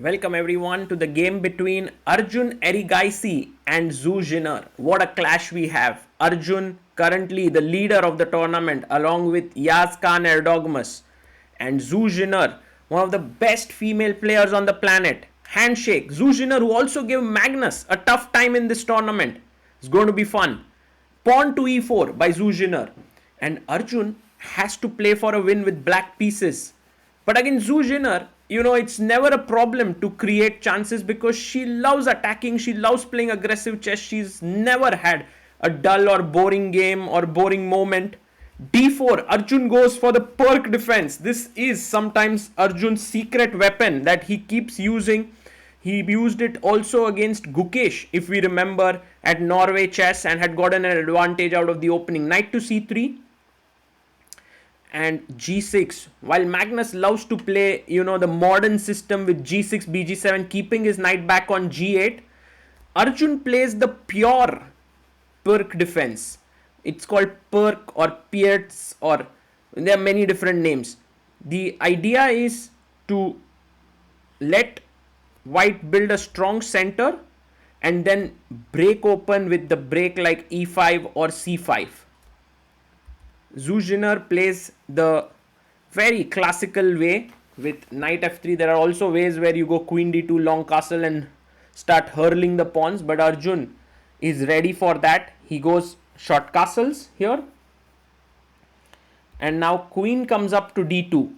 Welcome everyone to the game between Arjun Erigaisi and Zhu Jiner. What a clash we have. Arjun, currently the leader of the tournament, along with Yaz Khan Erdogmus, and Zhu Jiner, one of the best female players on the planet. Handshake. Zhu Jiner, who also gave Magnus a tough time in this tournament. It's going to be fun. Pawn to e4 by Zhu Jiner. And Arjun has to play for a win with black pieces. But again, Zhu Jiner, it's never a problem to create chances because she loves attacking, she loves playing aggressive chess. She's never had a dull or boring game or boring moment. D4, Arjun goes for the Pirc defense. This is sometimes Arjun's secret weapon that he keeps using. He used it also against Gukesh, if we remember, at Norway Chess and had gotten an advantage out of the opening. Knight to c3 and g6. While Magnus loves to play, the modern system with g6, bg7, keeping his knight back on g8, Arjun plays the pure Pirc defense. It's called Pirc or Pirc, or there are many different names. The idea is to let white build a strong center and then break open with the break like e5 or c5. Zhu Jiner plays the very classical way with knight f3. There are also ways where you go queen d2, long castle and start hurling the pawns, but Arjun is ready for that. He goes short castles here, and now queen comes up to d2.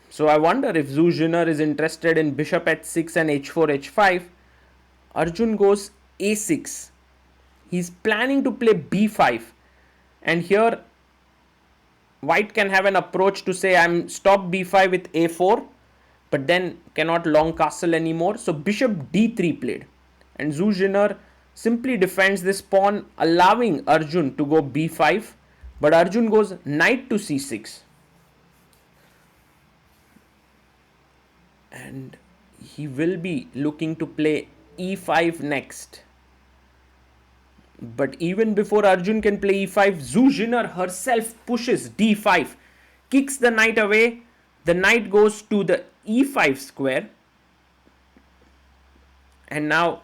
So I wonder if Zhu Jiner is interested in bishop h6 and h4, h5. Arjun goes a6. He's planning to play b5. And here white can have an approach to say I'm stop b5 with a4, but then cannot long castle anymore. So bishop d3 played, and Zhu Jiner simply defends this pawn, allowing Arjun to go b5, but Arjun goes knight to c6. And he will be looking to play e5 next. But even before Arjun can play e5, Zhu Jiner herself pushes d5, kicks the knight away. The knight goes to the e5 square. And now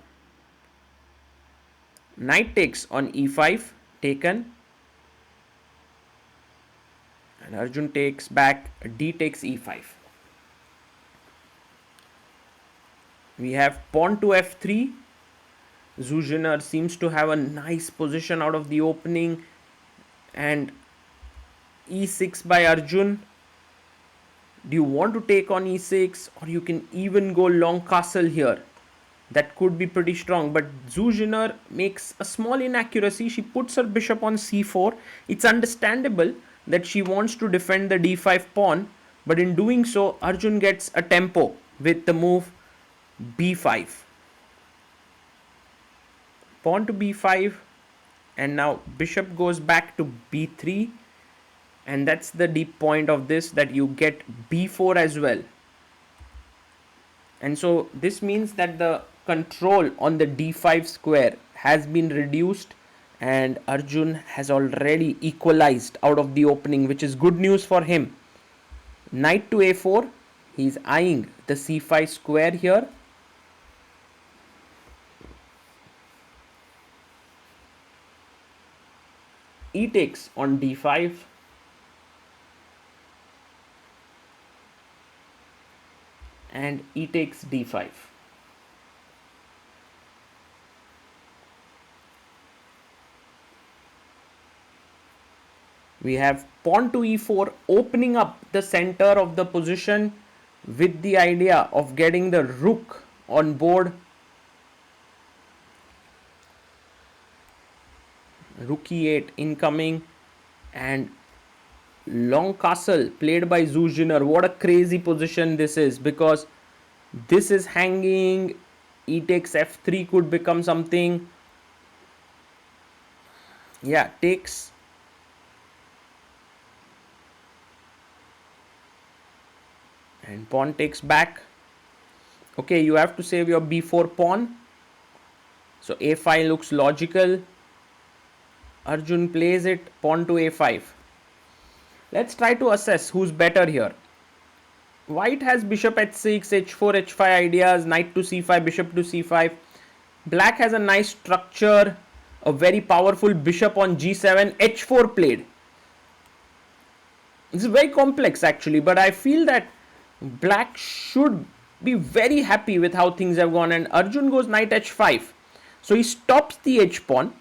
knight takes on e5, taken. And Arjun takes back, d takes e5. We have pawn to f3. Zhu Jiner seems to have a nice position out of the opening, and e6 by Arjun. Do you want to take on e6, or you can even go long castle here? That could be pretty strong, but Zhu Jiner makes a small inaccuracy. She puts her bishop on c4. It's understandable that she wants to defend the d5 pawn, but in doing so, Arjun gets a tempo with the move b5. Pawn to b5, and now bishop goes back to b3, and that's the deep point of this, that you get b4 as well. And so this means that the control on the d5 square has been reduced, and Arjun has already equalized out of the opening, which is good news for him. Knight to a4, he's eyeing the c5 square here. E takes on d5, and e takes d5. We have pawn to e4, opening up the center of the position with the idea of getting the rook on board. Rook e8 incoming, and long castle played by Zhu Jiner. What a crazy position this is, because this is hanging. E takes f3 could become something. Yeah, takes. And pawn takes back. Okay, you have to save your b4 pawn. So a5 looks logical. Arjun plays it, pawn to a5. Let's try to assess who's better here. White has bishop h6, h4, h5 ideas, knight to c5, bishop to c5. Black has a nice structure, a very powerful bishop on g7, h4 played. This is very complex actually, but I feel that black should be very happy with how things have gone, and Arjun goes knight h5. So he stops the h pawn.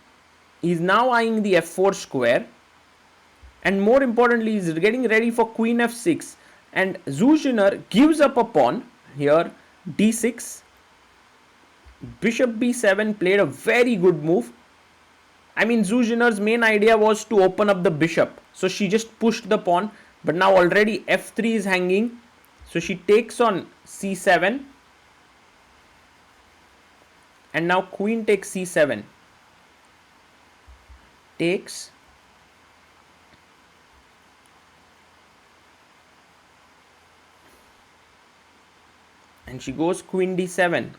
He's now eyeing the f4 square, and more importantly he's getting ready for queen f6, and Zhu Jiner gives up a pawn here, d6, bishop b7 played, a very good move. I mean, Zhu Jiner's main idea was to open up the bishop, so she just pushed the pawn, but now already f3 is hanging, so she takes on c7, and now queen takes c7, takes, and she goes queen d7.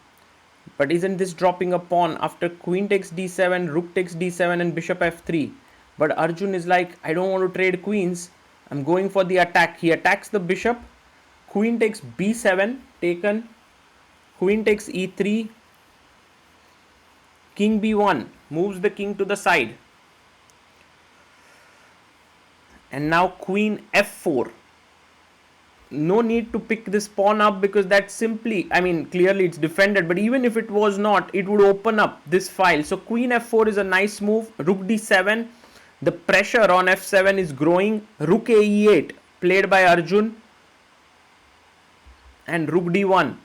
But isn't this dropping a pawn? After queen takes d7, rook takes d7 and bishop f3. But Arjun is like, I don't want to trade queens, I'm going for the attack. He attacks the bishop, queen takes b7, taken, queen takes e3, king b1, moves the king to the side, and now queen f4. No need to pick this pawn up because that's simply, I mean, clearly it's defended, but even if it was not, it would open up this file. So queen f4 is a nice move. Rook d7, the pressure on f7 is growing. Rook a e8 played by Arjun, and rook d1.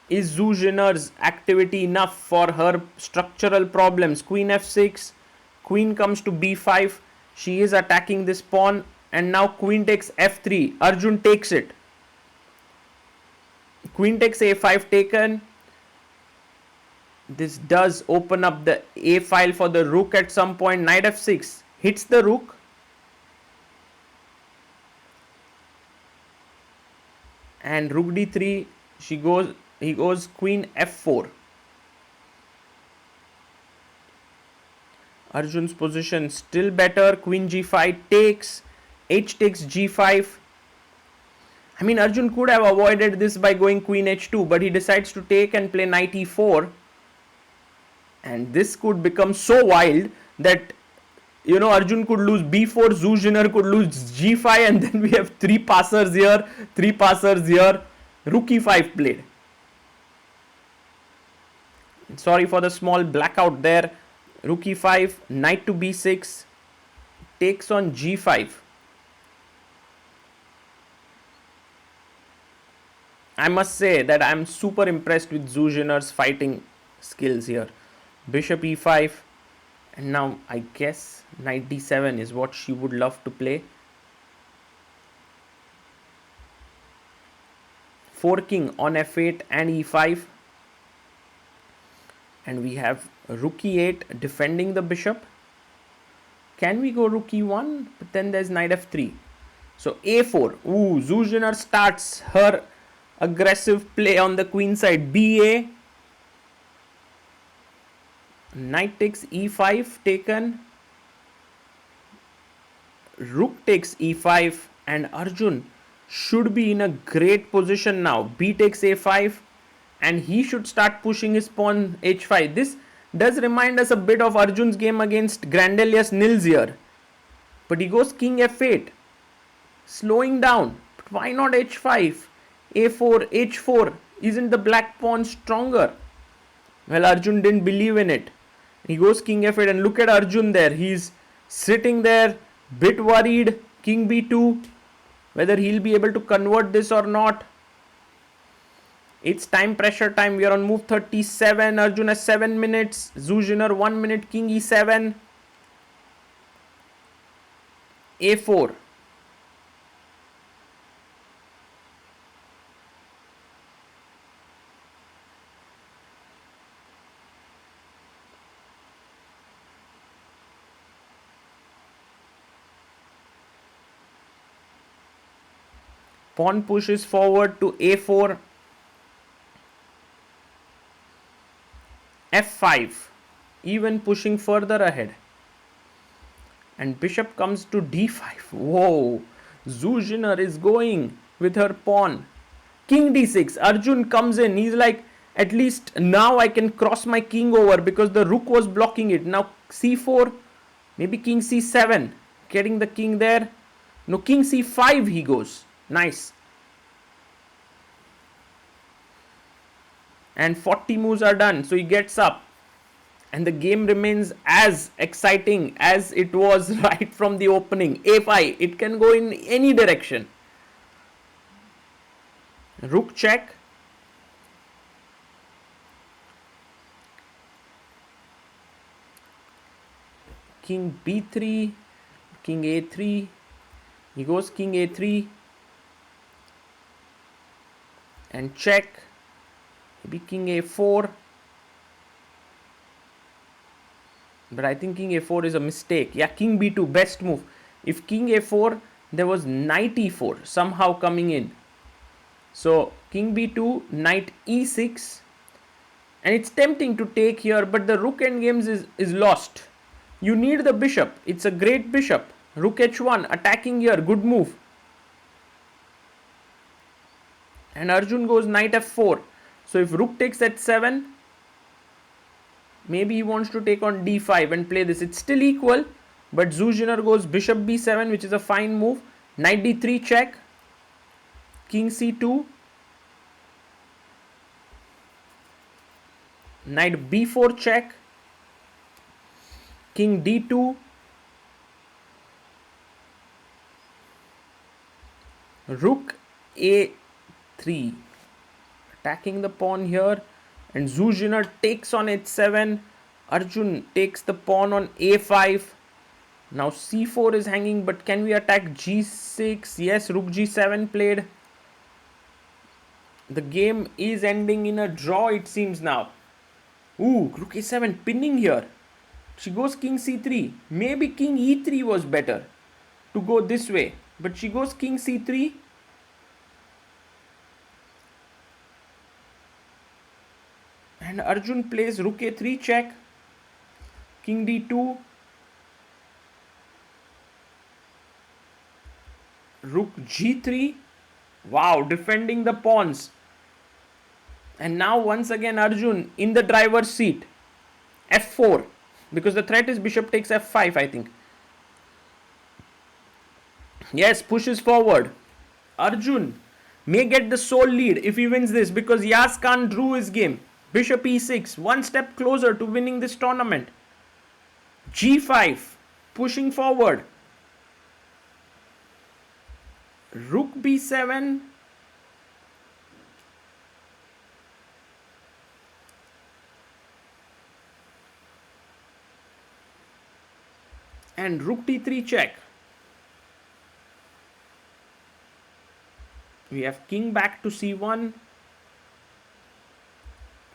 Is Zhu Jiner's activity enough for her structural problems? Queen f6, queen comes to b5, she is attacking this pawn, and now queen takes f3, Arjun takes it. Queen takes a5 taken. This does open up the a file for the rook at some point. Knight f6 hits the rook. And rook d3, he goes queen f4. Arjun's position still better. Queen g5 takes, h takes g5. I mean, Arjun could have avoided this by going queen h2, but he decides to take and play knight e4. And this could become so wild that, you know, Arjun could lose b4, Zhu Jiner could lose g5, and then we have 3 passers here, 3 passers here. Rook e5 played. Sorry for the small blackout there. Rook e5, knight to b6, takes on g5. I must say that I'm super impressed with Zhu Jiner's fighting skills here. Bishop e5, and now I guess knight d7 is what she would love to play. Forking on f8 and e5, and we have rook e8 defending the bishop. Can we go rook e1? But then there's knight f3. So a4. Ooh, Zhu Jiner starts her aggressive play on the queen side. ba, knight takes e5 taken, rook takes e5, and Arjun should be in a great position now. B takes a5, and he should start pushing his pawn h5. This does remind us a bit of Arjun's game against Grandelius Nils here, but he goes king f8, slowing down. But why not h5, a4, h4? Isn't the black pawn stronger? Well, Arjun didn't believe in it. He goes king f8, and look at Arjun there. He's sitting there, bit worried. King b2, whether he'll be able to convert this or not. It's time pressure time. We are on move 37. Arjun has 7 minutes. Zhu Jiner 1 minute. King e7, a4. Pawn pushes forward to a4, f5, even pushing further ahead, and bishop comes to d5. Whoa, Zhu Jiner is going with her pawn. King d6. Arjun comes in. He's like, at least now I can cross my king over because the rook was blocking it. Now c4, maybe king c7, getting the king there. No, king c5 he goes. Nice. And 40 moves are done. So he gets up. And the game remains as exciting as it was right from the opening. a5. It can go in any direction. Rook check. King b3. King a3. He goes king a3. And check. Maybe king a4. But I think king a4 is a mistake. Yeah, king b2, best move. If king a4, there was knight e4 somehow coming in. So king b2, knight e6. And it's tempting to take here, but the rook endgames is lost. You need the bishop. It's a great bishop. Rook h1, attacking here, good move. And Arjun goes knight f4. So if rook takes h7, maybe he wants to take on d5 and play this. It's still equal, but Zhu Jiner goes bishop b7, which is a fine move. Knight d3 check. King c2. Knight b4 check. King d2. Rook a3. Attacking the pawn here. And Zhu Jiner takes on h7. Arjun takes the pawn on a5. Now c4 is hanging, but can we attack g6? Yes, rook g7 played. The game is ending in a draw, it seems now. Ooh, rook a7 pinning here. She goes king c3. Maybe king e3 was better to go this way. But she goes king c3. And Arjun plays rook a3 check. King d2. Rook g3. Wow, defending the pawns. And now once again Arjun in the driver's seat. f4. Because the threat is bishop takes f5, I think. Yes, pushes forward. Arjun may get the sole lead if he wins this, because Yas Khan drew his game. Bishop e6, one step closer to winning this tournament. g5, pushing forward. Rook b7. And rook d3 check. We have king back to c1.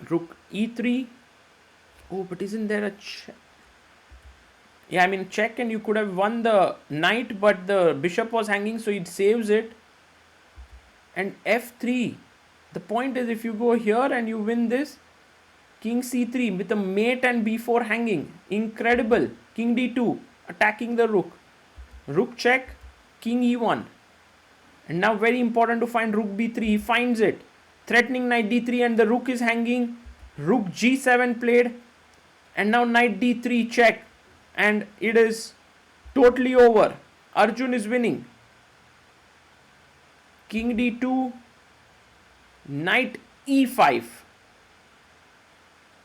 Rook e3. Oh, but isn't there a check? Yeah, I mean check, and you could have won the knight, but the bishop was hanging, so it saves it. And f3. The point is, if you go here and you win this, king c3 with a mate and b4 hanging. Incredible. King d2, attacking the rook. Rook check, king e1. And now very important to find rook b3. He finds it. Threatening knight d3, and the rook is hanging. Rook g7 played. And now knight d3 check. And it is totally over. Arjun is winning. King d2. Knight e5.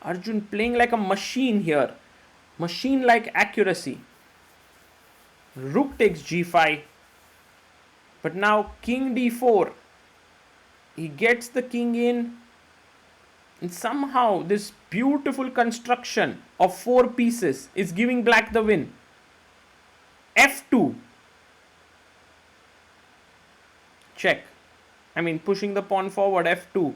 Arjun playing like a machine here. Machine-like accuracy. Rook takes g5. But now king d4. He gets the king in. And somehow this beautiful construction of 4 pieces is giving black the win. f2. Check. I mean pushing the pawn forward, f2.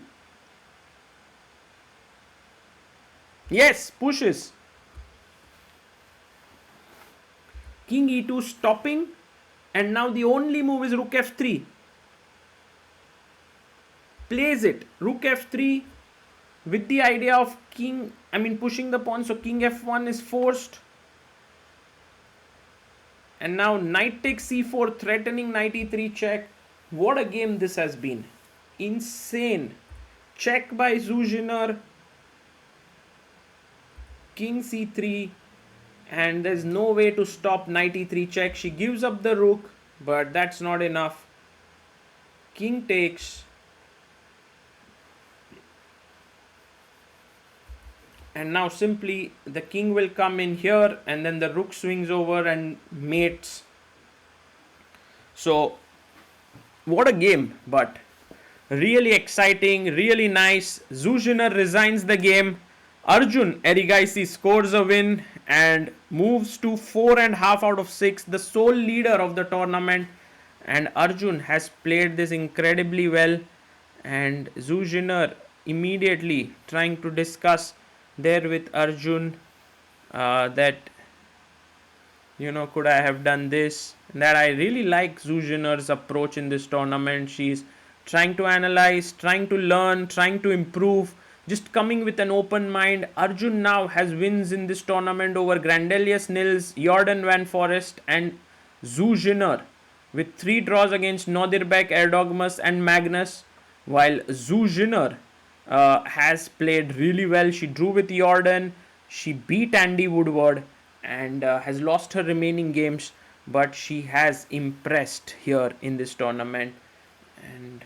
Yes, pushes. King e2 stopping. And now the only move is rook f3. Plays it. Rook f3 with the idea of king, pushing the pawn. So king f1 is forced. And now knight takes c4, threatening knight e3 check. What a game this has been. Insane. Check by Zhu Jiner, king c3, and there's no way to stop knight e3 check. She gives up the rook, but that's not enough. King takes, and now simply the king will come in here, and then the rook swings over and mates. So what a game, but really exciting, really nice. Zhu Jiner resigns the game. Arjun Erigaisi scores a win and moves to 4.5 out of 6, the sole leader of the tournament. And Arjun has played this incredibly well. And Zhu Jiner immediately trying to discuss there with Arjun that, could I have done this? That I really like Zhu Jiner's approach in this tournament. She's trying to analyze, trying to learn, trying to improve, just coming with an open mind. Arjun now has wins in this tournament over Grandelius Nils, Jordan Van Forest, and Zhu Jiner, with 3 draws against Nodirbek, Erdogmus, and Magnus, while Zhu Jiner has played really well. She drew with Jordan, she beat Andy Woodward, and has lost her remaining games, but she has impressed here in this tournament. And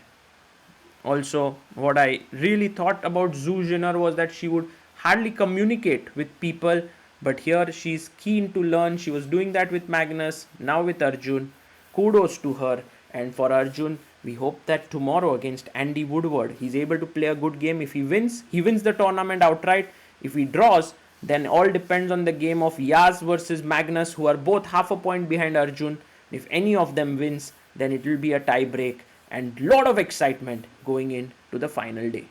also, what I really thought about Zhu Jiner was that she would hardly communicate with people, but here she's keen to learn. She was doing that with Magnus, now with Arjun. Kudos to her. And for Arjun, we hope that tomorrow against Andy Woodward, he's able to play a good game. If he wins the tournament outright. If he draws, then all depends on the game of Yaz versus Magnus, who are both half a point behind Arjun. If any of them wins, then it will be a tie break and lot of excitement going into the final day.